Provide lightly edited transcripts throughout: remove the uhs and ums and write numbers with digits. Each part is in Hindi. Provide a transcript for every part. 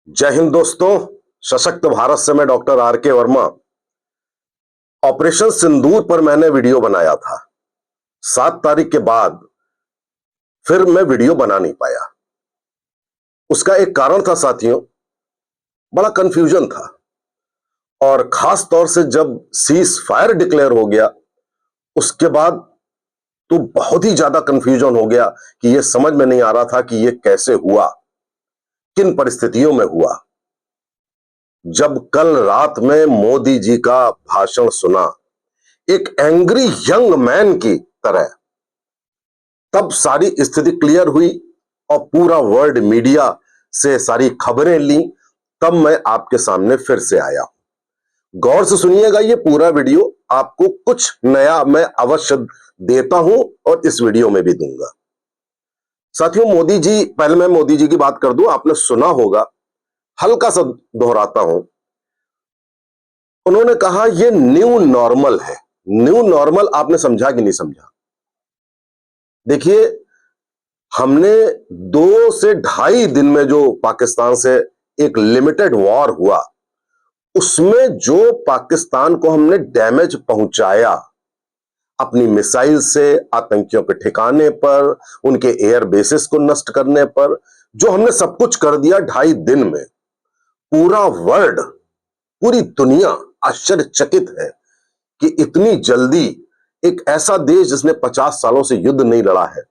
जय हिंद दोस्तों। सशक्त भारत से मैं डॉक्टर आर के वर्मा। ऑपरेशन सिंदूर पर मैंने वीडियो बनाया था। 7 तारीख के बाद फिर मैं वीडियो बना नहीं पाया। उसका एक कारण था साथियों, बड़ा कंफ्यूजन था। और खास तौर से जब सीज फायर डिक्लेयर हो गया उसके बाद तो बहुत ही ज्यादा कंफ्यूजन हो गया कि यह समझ में नहीं आ रहा था कि यह कैसे हुआ, किन परिस्थितियों में हुआ। जब कल रात में मोदी जी का भाषण सुना एक एंग्री यंग मैन की तरह, तब सारी स्थिति क्लियर हुई और पूरा वर्ल्ड मीडिया से सारी खबरें ली। तब मैं आपके सामने फिर से आया हूं। गौर से सुनिएगा, ये पूरा वीडियो आपको कुछ नया मैं अवश्य देता हूं और इस वीडियो में भी दूंगा। साथियों, मोदी जी, पहले मैं मोदी जी की बात कर दूं। आपने सुना होगा, हल्का सा दोहराता हूं। उन्होंने कहा ये न्यू नॉर्मल है। न्यू नॉर्मल आपने समझा कि नहीं समझा? देखिए, हमने 2 से ढाई दिन में जो पाकिस्तान से एक लिमिटेड वॉर हुआ, उसमें जो पाकिस्तान को हमने डैमेज पहुंचाया अपनी मिसाइल से, आतंकियों के ठिकाने पर, उनके एयर बेसिस को नष्ट करने पर, जो हमने सब कुछ कर दिया 2.5 दिन में। पूरा वर्ल्ड, पूरी दुनिया आश्चर्यचकित है कि इतनी जल्दी एक ऐसा देश जिसने 50 सालों से युद्ध नहीं लड़ा है,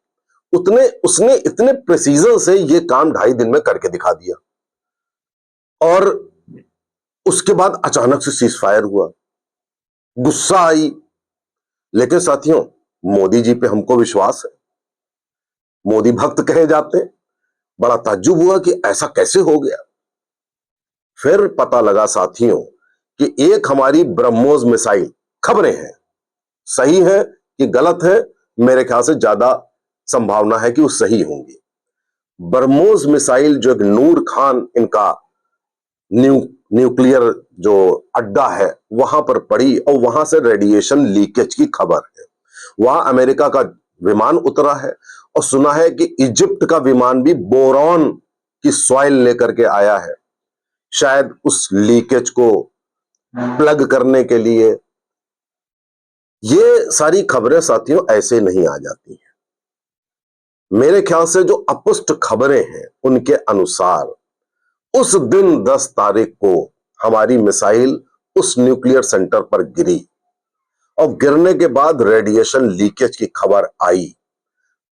उसने इतने प्रिसीजन से ये काम 2.5 दिन में करके दिखा दिया। और उसके बाद अचानक से सीज फायर हुआ, गुस्सा आई। लेकिन साथियों, मोदी जी पे हमको विश्वास है, मोदी भक्त कहे जाते हैं। बड़ा ताज्जुब हुआ कि ऐसा कैसे हो गया। फिर पता लगा साथियों कि एक हमारी ब्रह्मोस मिसाइल, खबरें हैं, सही है कि गलत है, मेरे ख्याल से ज्यादा संभावना है कि वो सही होंगी। ब्रह्मोस मिसाइल जो एक नूर खान इनका न्यूक्लियर जो अड्डा है वहां पर पड़ी और वहां से रेडिएशन लीकेज की खबर है। वहां अमेरिका का विमान उतरा है और सुना है कि इजिप्ट का विमान भी बोरॉन की सॉइल लेकर के आया है, शायद उस लीकेज को प्लग करने के लिए। ये सारी खबरें साथियों ऐसे नहीं आ जाती हैं। मेरे ख्याल से जो अपुष्ट खबरें हैं उनके अनुसार उस दिन 10 तारीख को हमारी मिसाइल उस न्यूक्लियर सेंटर पर गिरी और गिरने के बाद रेडिएशन लीकेज की खबर आई।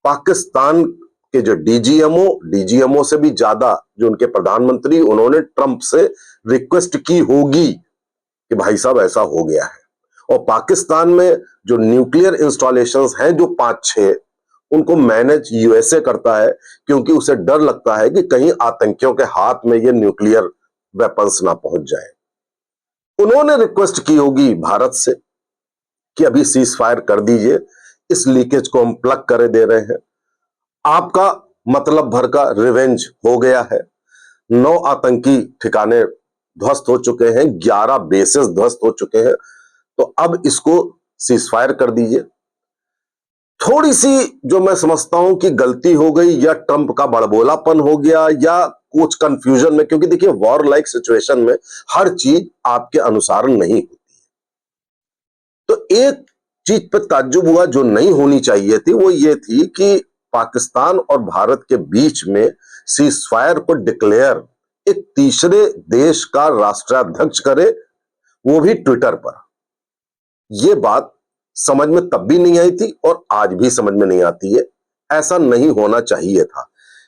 पाकिस्तान के जो डीजीएमओ से भी ज्यादा जो उनके प्रधानमंत्री, उन्होंने ट्रंप से रिक्वेस्ट की होगी कि भाई साहब ऐसा हो गया है। और पाकिस्तान में जो न्यूक्लियर इंस्टॉलेशंस हैं जो 5-6, उनको मैनेज यूएसए करता है, क्योंकि उसे डर लगता है कि कहीं आतंकियों के हाथ में ये न्यूक्लियर वेपन्स ना पहुंच जाए। उन्होंने रिक्वेस्ट की होगी भारत से कि अभी सीज फायर कर दीजिए, इस लीकेज को हम प्लग करे दे रहे हैं, आपका मतलब भर का रिवेंज हो गया है। 9 आतंकी ठिकाने ध्वस्त हो चुके हैं, 11 बेसेस ध्वस्त हो चुके हैं, तो अब इसको सीज फायर कर दीजिए। थोड़ी सी जो मैं समझता हूं कि गलती हो गई, या ट्रंप का बड़बोलापन हो गया, या कुछ कंफ्यूजन में, क्योंकि देखिए वॉर लाइक सिचुएशन में हर चीज आपके अनुसार नहीं होती। तो एक चीज पर ताज्जुब हुआ जो नहीं होनी चाहिए थी, वो ये थी कि पाकिस्तान और भारत के बीच में सीज फायर को डिक्लेयर एक तीसरे देश का राष्ट्राध्यक्ष करे, वो भी ट्विटर पर। यह बात समझ में तब भी नहीं आई थी और आज भी समझ में नहीं आती है। ऐसा नहीं होना चाहिए था,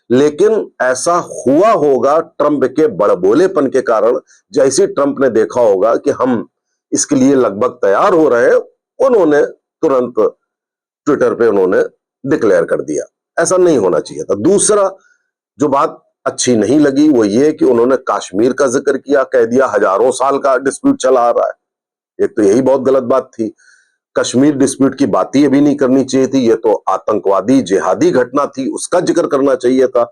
लेकिन ऐसा हुआ होगा ट्रंप के बड़बोलेपन के कारण। जैसे ट्रंप ने देखा होगा कि हम इसके लिए लगभग तैयार हो रहे हैं, उन्होंने तुरंत ट्विटर पे उन्होंने डिक्लेयर कर दिया। ऐसा नहीं होना चाहिए था। दूसरा जो बात अच्छी नहीं लगी वो ये कि उन्होंने कश्मीर का जिक्र किया, कह दिया हजारों साल का डिस्प्यूट चला आ रहा है। एक तो यही बहुत गलत बात थी। कश्मीर डिस्प्यूट की बात ही अभी नहीं करनी चाहिए थी, ये तो आतंकवादी जिहादी घटना थी, उसका जिक्र करना चाहिए था।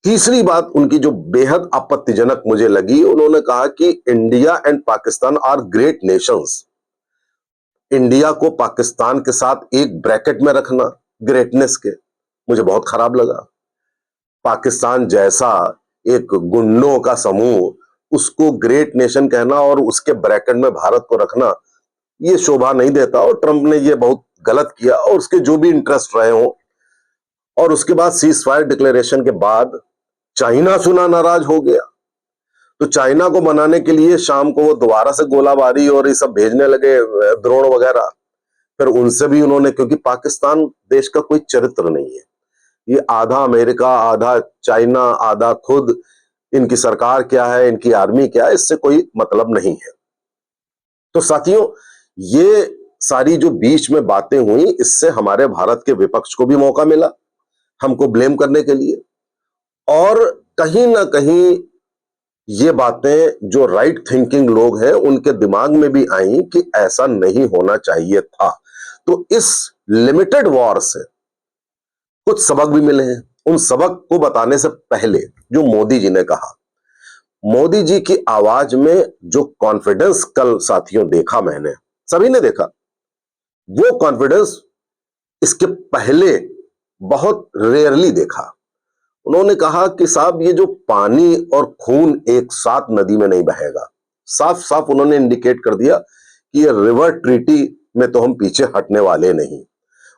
तीसरी बात उनकी जो बेहद आपत्तिजनक मुझे लगी, उन्होंने कहा कि India and Pakistan are great nations. India को पाकिस्तान के साथ एक ब्रैकेट में रखना ग्रेटनेस के, मुझे बहुत खराब लगा। पाकिस्तान जैसा एक गुंडों का समूह, उसको ग्रेट नेशन कहना और उसके ब्रैकेट में भारत को रखना, ये शोभा नहीं देता। और ट्रंप ने ये बहुत गलत किया, और उसके जो भी इंटरेस्ट रहे हों। और उसके बाद सीज फायर डिक्लेरेशन के बाद चाइना सुना नाराज हो गया, तो चाइना को मनाने के लिए शाम को वो दोबारा से गोलाबारी और ये सब भेजने लगे, ड्रोन वगैरह। फिर उनसे भी उन्होंने, क्योंकि पाकिस्तान देश का कोई चरित्र नहीं है, ये आधा अमेरिका, आधा चाइना, आधा खुद, इनकी सरकार क्या है, इनकी आर्मी क्या है, इससे कोई मतलब नहीं है। तो साथियों, ये सारी जो बीच में बातें हुई, इससे हमारे भारत के विपक्ष को भी मौका मिला हमको ब्लेम करने के लिए, और कहीं ना कहीं ये बातें जो राइट थिंकिंग लोग हैं उनके दिमाग में भी आई कि ऐसा नहीं होना चाहिए था। तो इस लिमिटेड वॉर से कुछ सबक भी मिले हैं। उन सबक को बताने से पहले जो मोदी जी ने कहा, मोदी जी की आवाज में जो कॉन्फिडेंस कल साथियों देखा, मैंने, सभी ने देखा, वो कॉन्फिडेंस इसके पहले बहुत रेयरली देखा। उन्होंने कहा कि साहब, ये जो पानी और खून एक साथ नदी में नहीं बहेगा। साफ साफ उन्होंने इंडिकेट कर दिया कि ये रिवर ट्रीटी में तो हम पीछे हटने वाले नहीं।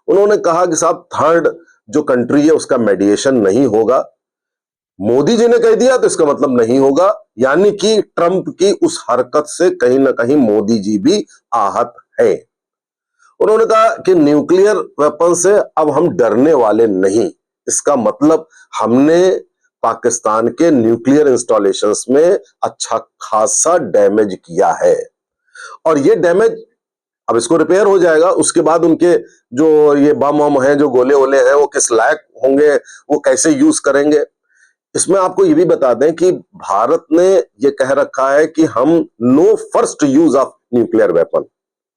उन्होंने कहा कि साहब, थर्ड जो कंट्री है उसका मेडिएशन नहीं होगा। मोदी जी ने कह दिया तो इसका मतलब नहीं होगा, यानी कि ट्रंप की उस हरकत से कहीं ना कहीं मोदी जी भी आहत है। उन्होंने कहा कि न्यूक्लियर वेपन से अब हम डरने वाले नहीं। इसका मतलब हमने पाकिस्तान के न्यूक्लियर इंस्टॉलेशंस में अच्छा खासा डैमेज किया है, और ये डैमेज अब इसको रिपेयर हो जाएगा। उसके बाद उनके जो ये बम वम हैं, जो गोले वोले हैं, वो किस लायक होंगे, वो कैसे यूज करेंगे। इसमें आपको ये भी बता दें कि भारत ने ये कह रखा है कि हम no first use of nuclear weapon,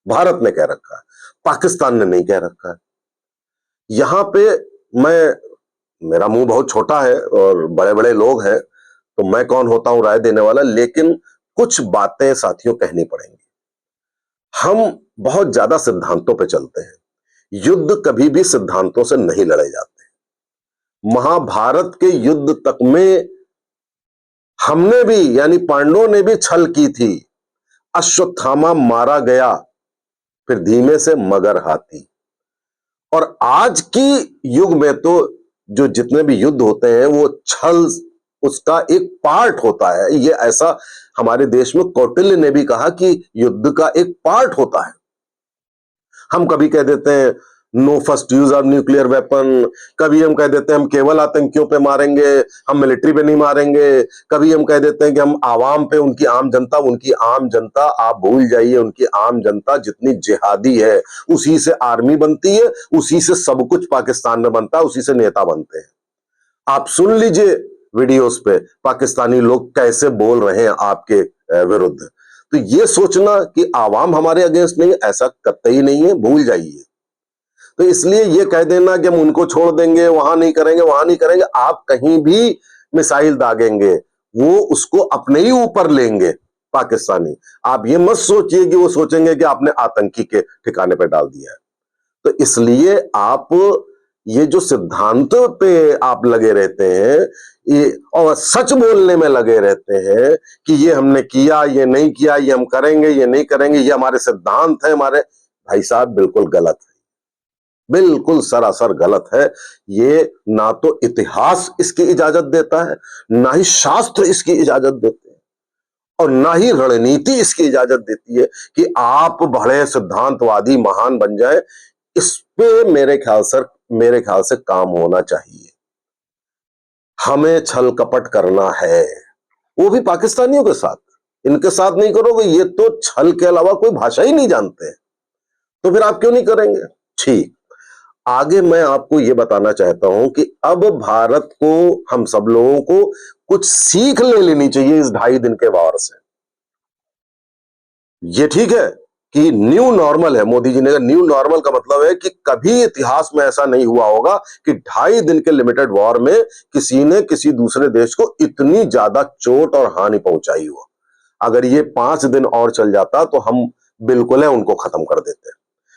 Bharat ने कह रखा है, पाकिस्तान ने नहीं कह रखा है। यहां पे मेरा मुंह बहुत छोटा है और बड़े बड़े लोग हैं, तो मैं कौन होता हूं राय देने वाला, लेकिन कुछ बातें साथियों कहनी पड़ेंगी। हम बहुत ज्यादा सिद्धांतों पे चलते हैं। युद्ध कभी भी सिद्धांतों से नहीं लड़े जाते। महाभारत के युद्ध तक में हमने भी, यानी पांडवों ने भी छल की थी। अश्वत्थामा मारा गया, फिर धीमे से मगर हाथी। और आज की युग में तो जो जितने भी युद्ध होते हैं वो छल उसका एक पार्ट होता है। ये ऐसा हमारे देश में कौटिल्य ने भी कहा कि युद्ध का एक पार्ट होता है। हम कभी कह देते हैं no first use of nuclear weapon, कभी हम कह देते हैं हम केवल आतंकियों पे मारेंगे, हम मिलिट्री पे नहीं मारेंगे, कभी हम कह देते हैं कि हम आवाम पे, उनकी आम जनता आप भूल जाइए, उनकी आम जनता जितनी जिहादी है, उसी से आर्मी बनती है, उसी से सब कुछ पाकिस्तान में बनता है, उसी से नेता बनते हैं। आप सुन लीजिए वीडियोस पे पाकिस्तानी लोग कैसे बोल रहे हैं आपके विरुद्ध। तो ये सोचना कि आवाम हमारे अगेंस्ट नहीं, ऐसा कतई नहीं है, भूल जाइए। तो इसलिए ये कह देना कि हम उनको छोड़ देंगे, वहां नहीं करेंगे, वहां नहीं करेंगे, आप कहीं भी मिसाइल दागेंगे वो उसको अपने ही ऊपर लेंगे पाकिस्तानी। आप ये मत सोचिए कि वो सोचेंगे कि आपने आतंकी के ठिकाने पर डाल दिया है। तो इसलिए आप ये जो सिद्धांत पे आप लगे रहते हैं, ये और सच बोलने में लगे रहते हैं कि ये हमने किया, ये नहीं किया, ये हम करेंगे, ये नहीं करेंगे, ये हमारे सिद्धांत है हमारे, भाई साहब बिल्कुल गलत है, बिल्कुल सरासर गलत है। ये ना तो इतिहास इसकी इजाजत देता है, ना ही शास्त्र इसकी इजाजत देते हैं, और ना ही रणनीति इसकी इजाजत देती है कि आप बड़े सिद्धांतवादी महान बन जाए। इस पे मेरे ख्याल से काम होना चाहिए। हमें छल कपट करना है, वो भी पाकिस्तानियों के साथ, इनके साथ नहीं करोगे, ये तो छल के अलावा कोई भाषा ही नहीं जानते, तो फिर आप क्यों नहीं करेंगे। ठीक, आगे मैं आपको यह बताना चाहता हूं कि अब भारत को, हम सब लोगों को कुछ सीख ले लेनी चाहिए इस 2.5 दिन के वार से। ये ठीक है कि न्यू नॉर्मल है, मोदी जी ने कहा न्यू नॉर्मल का मतलब है कि कभी इतिहास में ऐसा नहीं हुआ होगा कि 2.5 दिन के लिमिटेड वॉर में किसी ने किसी दूसरे देश को इतनी ज्यादा चोट और हानि पहुंचाई हो। अगर ये 5 दिन और चल जाता तो हम बिल्कुल है उनको खत्म कर देते।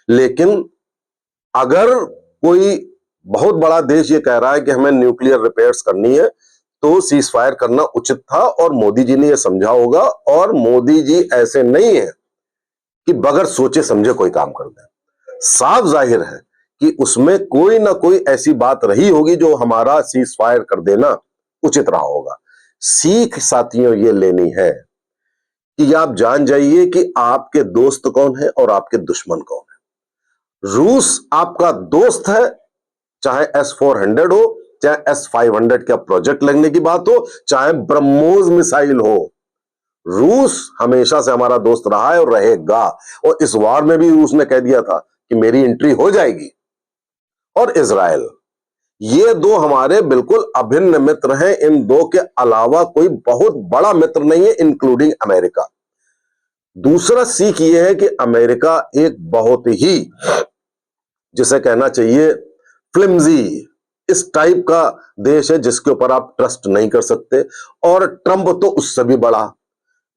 लेकिन अगर कोई बहुत बड़ा देश ये कह रहा है कि हमें न्यूक्लियर रिपेयर्स करनी है, तो सीज फायर करना उचित था और मोदी जी ने यह समझा होगा। और मोदी जी ऐसे नहीं है कि बगैर सोचे समझे कोई काम कर दें। साफ जाहिर है कि उसमें कोई ना कोई ऐसी बात रही होगी जो हमारा सीज फायर कर देना उचित रहा होगा। सीख साथियों ये लेनी है कि आप जान जाइए कि आपके दोस्त कौन है और आपके दुश्मन कौन है। रूस आपका दोस्त है, चाहे S-400 हो, चाहे S-500 का प्रोजेक्ट लगने की बात हो, चाहे ब्रह्मोस मिसाइल हो। रूस हमेशा से हमारा दोस्त रहा है और रहेगा। और इस वार में भी रूस ने कह दिया था कि मेरी एंट्री हो जाएगी। और इजराइल, ये दो हमारे बिल्कुल अभिन्न मित्र हैं। इन दो के अलावा कोई बहुत बड़ा मित्र नहीं है, इंक्लूडिंग अमेरिका। दूसरा सीख यह है कि अमेरिका एक बहुत ही, जिसे कहना चाहिए, फ्लिम्जी इस टाइप का देश है जिसके ऊपर आप ट्रस्ट नहीं कर सकते। और ट्रंप तो उससे भी बड़ा।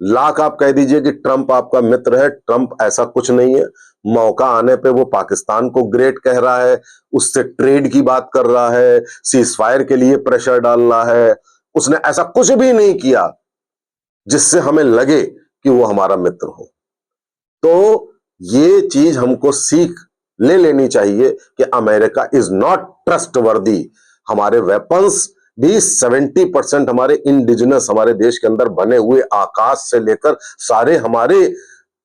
लाख आप कह दीजिए कि ट्रंप आपका मित्र है, ट्रंप ऐसा कुछ नहीं है। मौका आने पे वो पाकिस्तान को ग्रेट कह रहा है, उससे ट्रेड की बात कर रहा है, सीज फायर के लिए प्रेशर डाल रहा है। उसने ऐसा कुछ भी नहीं किया जिससे हमें लगे कि वो हमारा मित्र हो। तो ये चीज हमको सीख ले लेनी चाहिए कि अमेरिका इज नॉट ट्रस्टवर्दी। हमारे वेपन्स भी 70% हमारे इंडिजिनस, हमारे देश के अंदर बने हुए, आकाश से लेकर सारे हमारे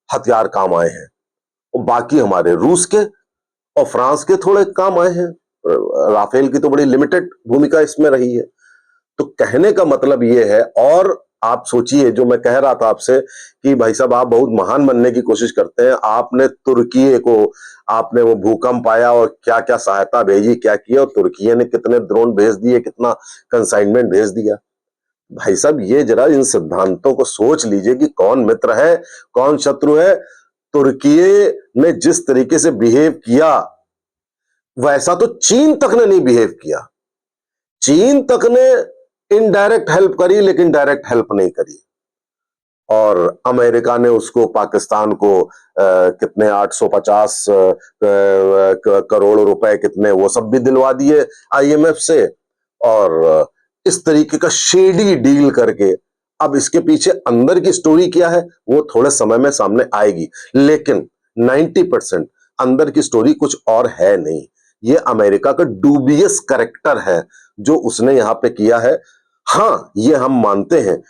हथियार काम आए हैं। और बाकी हमारे रूस के और फ्रांस के थोड़े काम आए हैं। राफेल की तो बड़ी लिमिटेड भूमिका इसमें रही है। तो कहने का मतलब ये है। और आप सोचिए, जो मैं कह रहा था आपसे कि भाई साहब आप बहुत महान बनने की कोशिश करते हैं। आपने तुर्की को, आपने वो भूकंप आया और क्या क्या सहायता भेजी, क्या किया, और तुर्की ने कितने ड्रोन भेज दिए, कितना कंसाइनमेंट भेज दिया। भाई साहब ये जरा इन सिद्धांतों को सोच लीजिए कि कौन मित्र है, कौन शत्रु है। तुर्की ने जिस तरीके से बिहेव किया, वैसा तो चीन तक ने नहीं बिहेव किया। चीन तक ने इनडायरेक्ट हेल्प करी, लेकिन डायरेक्ट हेल्प नहीं करी। और अमेरिका ने उसको, पाकिस्तान को कितने 850 करोड़ रुपए कितने, वो सब भी दिलवा दिए IMF से। और इस तरीके का शेडी डील करके, अब इसके पीछे अंदर की स्टोरी क्या है वो थोड़े समय में सामने आएगी। लेकिन 90% अंदर की स्टोरी कुछ और है नहीं। ये अमेरिका का डूबियस कैरेक्टर है जो उसने यहां पे किया है। हाँ, ये हम मानते हैं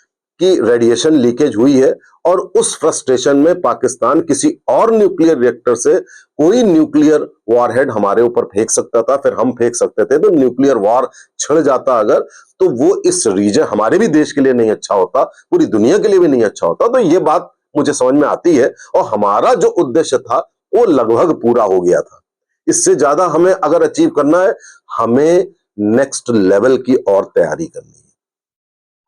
कि रेडिएशन लीकेज हुई है और उस फ्रस्ट्रेशन में पाकिस्तान किसी और न्यूक्लियर रिएक्टर से कोई न्यूक्लियर वॉरहेड हमारे ऊपर फेंक सकता था, फिर हम फेंक सकते थे। तो न्यूक्लियर वॉर छिड़ जाता अगर, तो वो इस रीजन, हमारे भी देश के लिए नहीं अच्छा होता, पूरी दुनिया के लिए भी नहीं अच्छा होता। तो ये बात मुझे समझ में आती है और हमारा जो उद्देश्य था वो लगभग पूरा हो गया था। इससे ज्यादा हमें अगर अचीव करना है, हमें नेक्स्ट लेवल की और तैयारी करनी है।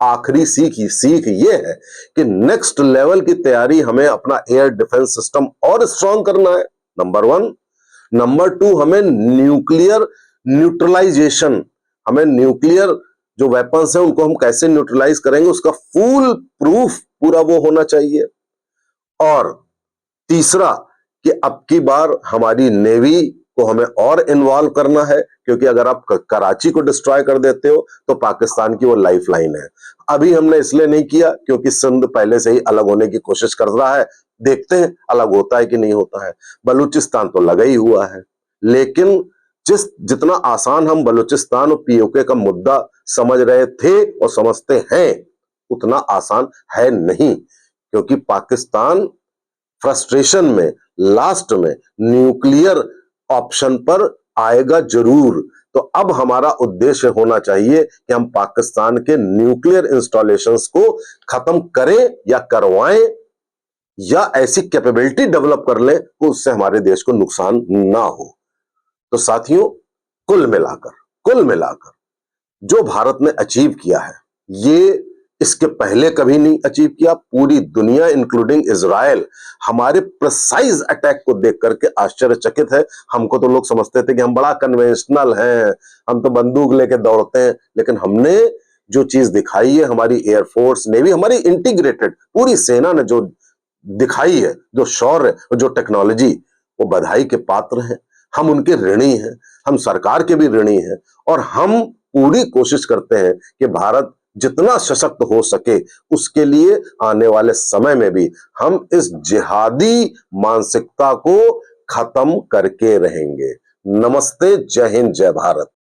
आखिरी सीख ये है कि नेक्स्ट लेवल की तैयारी, हमें अपना एयर डिफेंस सिस्टम और स्ट्रांग करना है, नंबर 1। नंबर 2, हमें न्यूक्लियर न्यूट्रलाइजेशन, हमें न्यूक्लियर जो वेपन्स हैं उनको हम कैसे न्यूट्रलाइज करेंगे, उसका फुल प्रूफ पूरा वो होना चाहिए। और तीसरा कि अब की बार हमारी नेवी को हमें और इन्वॉल्व करना है, क्योंकि अगर आप कराची को डिस्ट्रॉय कर देते हो तो पाकिस्तान की वो लाइफलाइन है। अभी हमने इसलिए नहीं किया क्योंकि सिंध पहले से ही अलग होने की कोशिश कर रहा है। देखते हैं अलग होता है कि नहीं होता है। बलूचिस्तान तो लगा ही हुआ है, लेकिन जितना आसान हम बलूचिस्तान और POK का मुद्दा समझ रहे थे और समझते हैं, उतना आसान है नहीं। क्योंकि पाकिस्तान फ्रस्ट्रेशन में लास्ट में न्यूक्लियर ऑप्शन पर आएगा जरूर। तो अब हमारा उद्देश्य होना चाहिए कि हम पाकिस्तान के न्यूक्लियर इंस्टॉलेशंस को खत्म करें या करवाएं, या ऐसी कैपेबिलिटी डेवलप कर लें कि उससे हमारे देश को नुकसान ना हो। तो साथियों, कुल मिलाकर जो भारत ने अचीव किया है, ये इसके पहले कभी नहीं अचीव किया। पूरी दुनिया इंक्लूडिंग इजराइल हमारे प्रिसाइज अटैक को देख करके आश्चर्यचकित है। हमको तो लोग समझते थे कि हम बड़ा कन्वेंशनल हैं, हम तो बंदूक लेके दौड़ते हैं, लेकिन हमने जो चीज दिखाई है, हमारी एयरफोर्स, नेवी, हमारी इंटीग्रेटेड पूरी सेना ने जो दिखाई है, जो शौर्य, जो टेक्नोलॉजी, वो बधाई के पात्र हैं। हम उनके ऋणी हैं, हम सरकार के भी ऋणी हैं। और हम पूरी कोशिश करते हैं कि भारत जितना सशक्त हो सके उसके लिए आने वाले समय में भी हम इस जिहादी मानसिकता को खत्म करके रहेंगे। नमस्ते, जय हिंद, जय भारत।